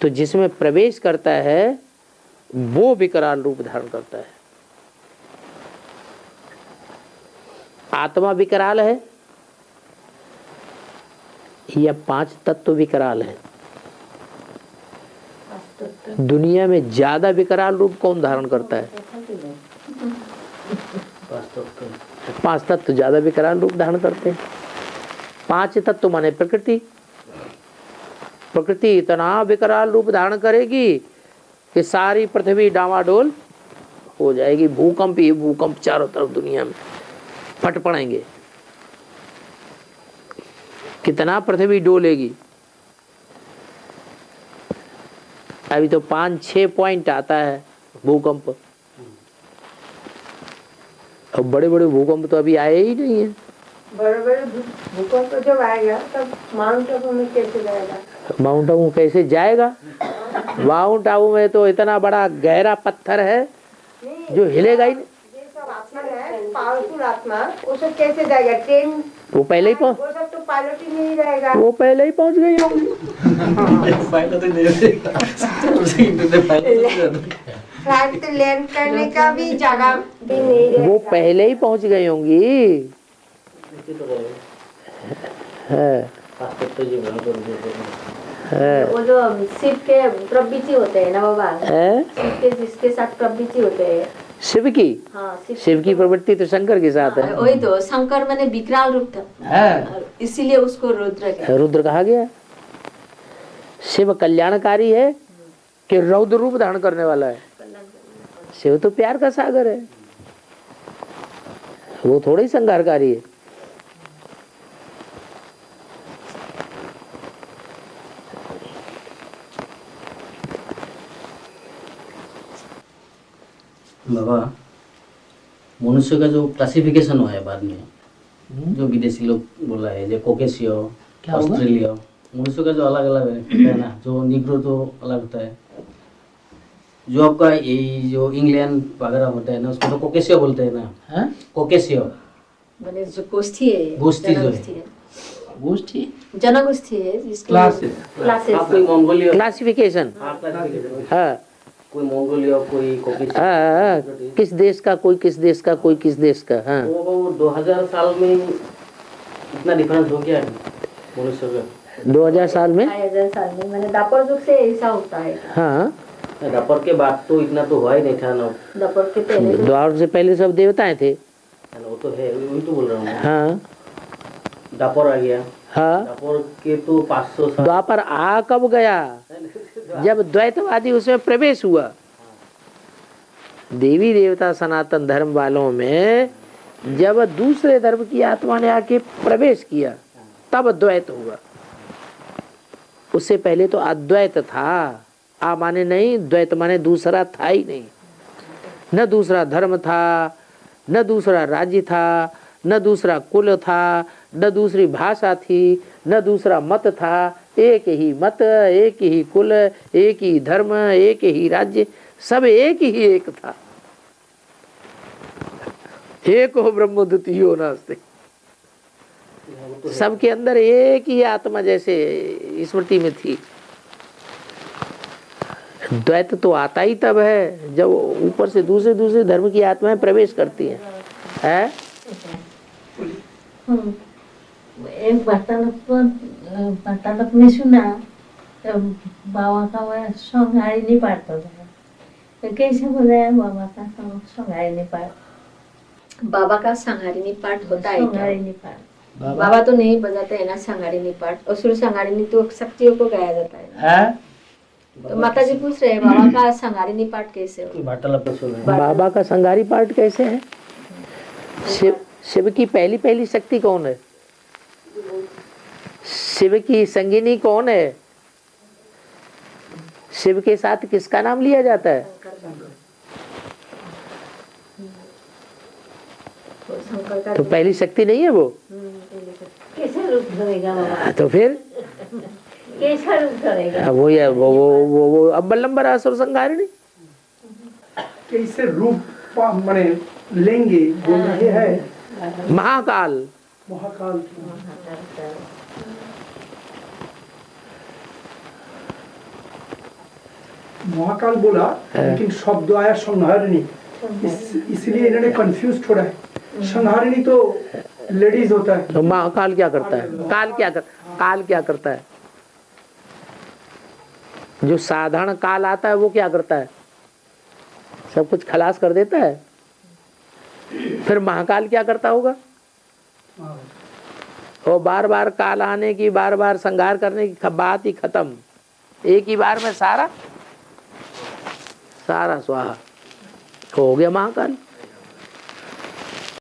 तो जिसमें प्रवेश करता है वो विकराल रूप धारण करता है। आत्मा विकराल है या पांच तत्व विकराल है? दुनिया में ज्यादा विकराल रूप कौन धारण करता है? पांच तत्व ज्यादा विकराल रूप धारण करते हैं। पांच तत्व माने प्रकृति। प्रकृति इतना विकराल रूप धारण करेगी कि सारी पृथ्वी डामाडोल हो जाएगी। भूकंप ही भूकंप चारों तरफ दुनिया में फट पड़ेंगे। कितना पृथ्वी डोलेगी। अभी तो 5-6 पॉइंट आता है भूकंप, और बड़े बड़े भूकंप तो अभी आए ही नहीं है। बड़े बड़े भूकंप जब आएगा तब माउंट आबू में कैसे जाएगा? माउंट आबू कैसे जाएगा? माउंट आबू में तो इतना बड़ा गहरा पत्थर है जो हिलेगा ही नहीं। ये सब आत्मा है, पावरफुल आत्मा, वो सब कैसे जाएगा? ट्रेन वो पहले ही पहुंच, वो सब तो पायलट ही नहीं रहेगा। वो पहले ही पहुंच गई होंगी। फ्लाइट तो लैंड करने का भी जगह भी नहीं रहेगा। वो पहले ही पहुंच गई होंगी। वो जो शिव के प्रवृत्ति होते हैं ना बाबा, शिव के जिसके साथ प्रवृत्ति होते हैं। शिव की? हाँ, शिव की प्रवृत्ति तो शंकर के साथ है। वही तो, शंकर मैंने विकराल रूप था, इसीलिए उसको रुद्र कहा गया। शिव कल्याणकारी है कि रौद्र रूप धारण करने वाला है? शिव तो प्यार का सागर है, वो थोड़ा ही संहारकारी है। बाबा, मनुष्य का जो क्लासिफिकेशन हुआ है बाद में, जो विदेशी लोग बोला है, जो कोकेशियो, ऑस्ट्रेलिया, मनुष्य का जो अलग अलग है ना, जो निग्रो तो अलग होता है, जो आपका ये जो इंग्लैंड वगैरह होता है ना, उसको तो कोकेशियो बोलते हैं ना। कोकेशियो मैंने जो गोष्ठी है, गोष्ठी जो है, गोष्ठी जनगोष्ठी है, क्लासिफिकेशन। हाँ, कोई मंगोलिया, कोई कोकेशियो। हाँ, किस देश का, कोई किस देश का, कोई किस देश का। हाँ, वो 2000 साल में इतना डिफरेंस हो गया है मनुष्य का। 2000 साल में। 2000 साल में मैंने दापर युग से ऐसा होता है। हाँ, द्वापर के बाद तो इतना तो हुआ ही नहीं था ना। दापर के पहले द्वापर से पहले सब देवताएं थे। वो तो है, वही तो बोल रहा हूँ। हाँ, द्वापर आ गया। हाँ, द्वापर के तो 500 साल। द्वापर आ कब गया? जब द्वैतवादी उसमें प्रवेश हुआ। देवी देवता सनातन धर्म वालों में जब दूसरे धर्म की आत्मा ने आके प्रवेश किया तब द्वैत हुआ। उससे पहले तो अद्वैत था। आ माने नहीं, द्वैत माने दूसरा था ही नहीं। न दूसरा धर्म था, न दूसरा राज्य था, न दूसरा कुल था, न दूसरी भाषा थी, न दूसरा मत था। एक ही मत, एक ही कुल, एक ही धर्म, एक ही राज्य, सब एक ही एक था। एक हो ब्रह्म द्वितीयो नास्ति। सबके अंदर एक ही आत्मा जैसे स्मृति में थी। द्वैत तो आता ही तब है जब ऊपर से दूसरे दूसरे धर्म की आत्माएं प्रवेश करती हैं। है? एक वार्तालाप में सुना, बाबा का वह संहारी नहीं पाता था। तो कैसे बोला बाबा का संहारी नहीं पाठ? बाबा का संहारिणी पाठ होता है क्या? संहारिणी पाठ बाबा तो नहीं बजाते है ना संहारिणी पाठ। असुर संहारिणी तो शक्तियों को गाया जाता है। तो माता जी पूछ रहे हैं बाबा का संहारिणी पाठ कैसे हो? बाबा का संहारी पाठ कैसे है? शिव की पहली पहली शक्ति कौन है? शिव की संगिनी कौन है? शिव के साथ किसका नाम लिया जाता है? तो पहली शक्ति नहीं है वो? कैसे रूप धरेगा बाबा? तो फिर कैसा रूप धरेगा? वो है वो अब्बलंबर असुर संहारिणी। कैसे रूप माने लेंगे बोल रहे हैं? महाकाल। महाकाल महाकाल बोला, लेकिन शब्द आया संहारिणी, इसलिए इन्होंने कंफ्यूज थोड़ा है। संहारिणी तो लेडीज होता है। तो महाकाल क्या करता है? काल क्या करता है? जो साधारण काल आता है वो क्या करता है? सब कुछ खलास कर देता है। फिर महाकाल क्या करता होगा? और बार बार काल आने की, बार बार संहार करने की बात ही खत्म। एक ही बार में सारा स्वाहा हो गया महाकाल।